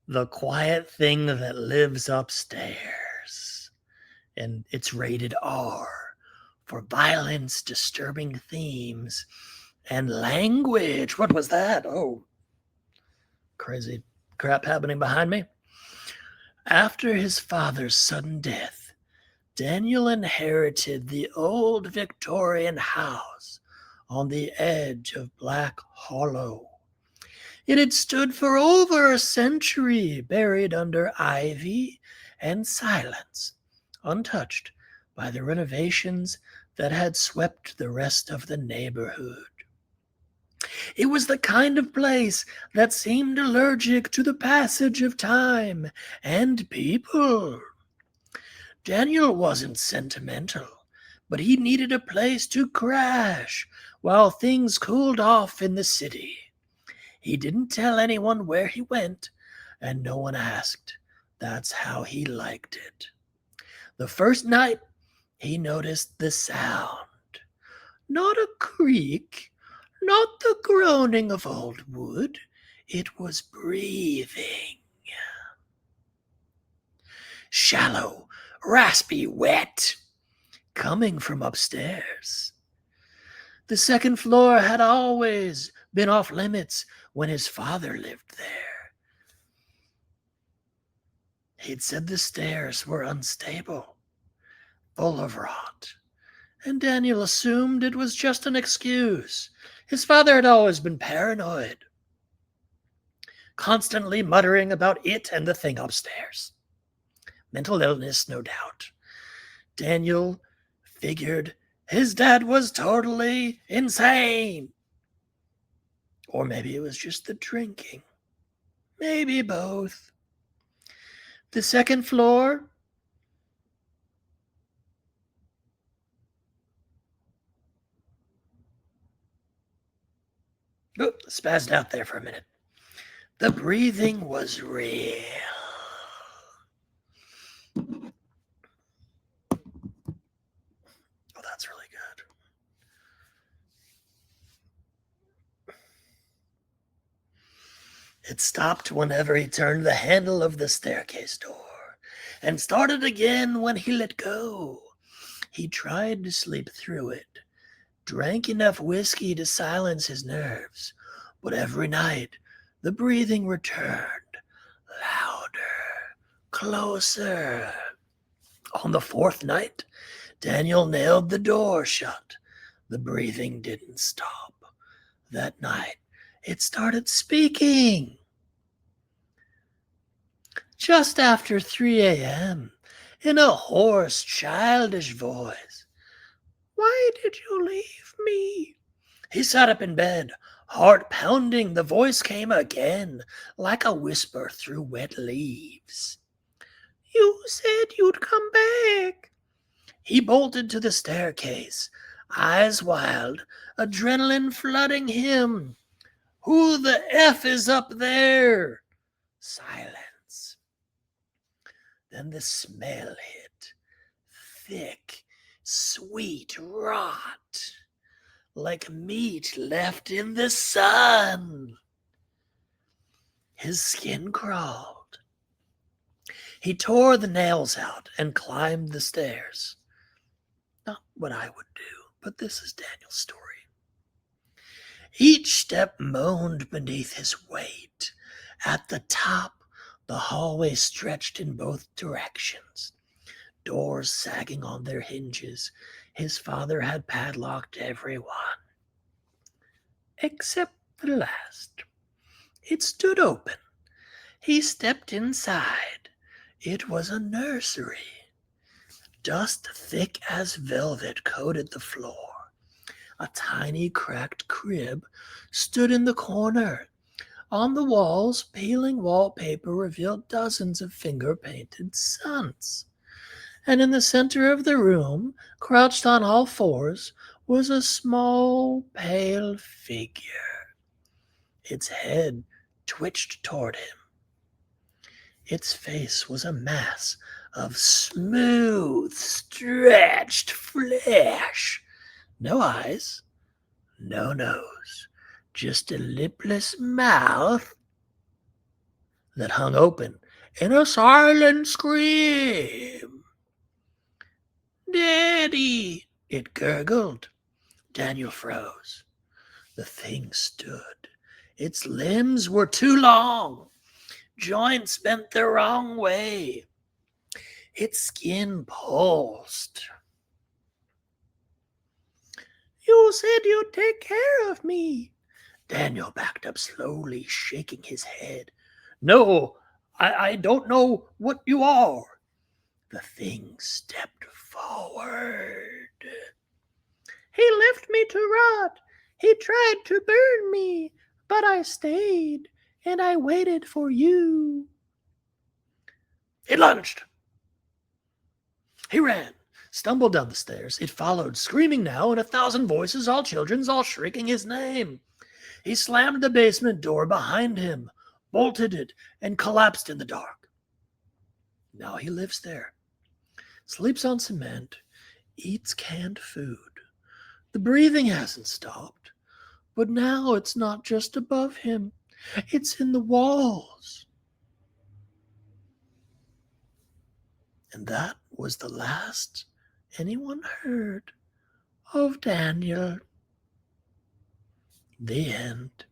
The Quiet Thing That Lives Upstairs. And it's rated R for violence, disturbing themes, and language. What was that? Oh, crazy crap happening behind me. After his father's sudden death, Daniel inherited the old Victorian house on the edge of Black Hollow. It had stood for over a century, buried under ivy and silence, untouched by the renovations that had swept the rest of the neighborhood. It was the kind of place that seemed allergic to the passage of time and people. Daniel wasn't sentimental, but he needed a place to crash while things cooled off in the city. He didn't tell anyone where he went, and no one asked. That's how he liked it. The first night, he noticed the sound. Not a creak, not the groaning of old wood. It was breathing. Shallow, raspy, wet, coming from upstairs. The second floor had always been off limits when his father lived there. He'd said the stairs were unstable, full of rot, and Daniel assumed it was just an excuse. His father had always been paranoid, constantly muttering about it and the thing upstairs. Mental illness, no doubt. Daniel figured his dad was totally insane. Or maybe it was just the drinking. Maybe both. The second floor, spazzed out there for a minute. The breathing was real. Oh, that's really good. It stopped whenever he turned the handle of the staircase door, and started again when he let go. He tried to sleep through it, drank enough whiskey to silence his nerves, but every night the breathing returned, louder, closer. On the fourth night, Daniel nailed the door shut. The breathing didn't stop. That night, it started speaking. Just after 3 a.m., in a hoarse, childish voice. Why did you leave me? He sat up in bed, heart pounding. The voice came again, like a whisper through wet leaves. You said you'd come back. He bolted to the staircase, eyes wild, adrenaline flooding him. Who the F is up there? Silence. Then the smell hit. Thick, sweet rot. Like meat left in the sun. His skin crawled. He tore the nails out and climbed the stairs. Not what I would do, but this is Daniel's story. Each step moaned beneath his weight. At the top, the hallway stretched in both directions, doors sagging on their hinges. His father had padlocked every one, except the last. It stood open. He stepped inside. It was a nursery. Dust thick as velvet coated the floor. A tiny cracked crib stood in the corner. On the walls, peeling wallpaper revealed dozens of finger-painted suns. And in the center of the room, crouched on all fours, was a small, pale figure. Its head twitched toward him. Its face was a mass of smooth, stretched flesh. No eyes, no nose, just a lipless mouth. that hung open in a silent scream. "Daddy!" it gurgled. Daniel froze. The thing stood. Its limbs were too long, joints bent the wrong way. Its skin pulsed. "You said you'd take care of me." Daniel backed up slowly, shaking his head. "No, I don't know what you are." The thing stepped forward. "He left me to rot. He tried to burn me, but I stayed, and I waited for you." It lunged. He ran, stumbled down the stairs. It followed, screaming now in 1,000 voices, all children's, all shrieking his name. He slammed the basement door behind him, bolted it, and collapsed in the dark. Now he lives there, sleeps on cement, eats canned food. The breathing hasn't stopped, but now it's not just above him, it's in the walls. And that was the last anyone heard of Daniel. The end.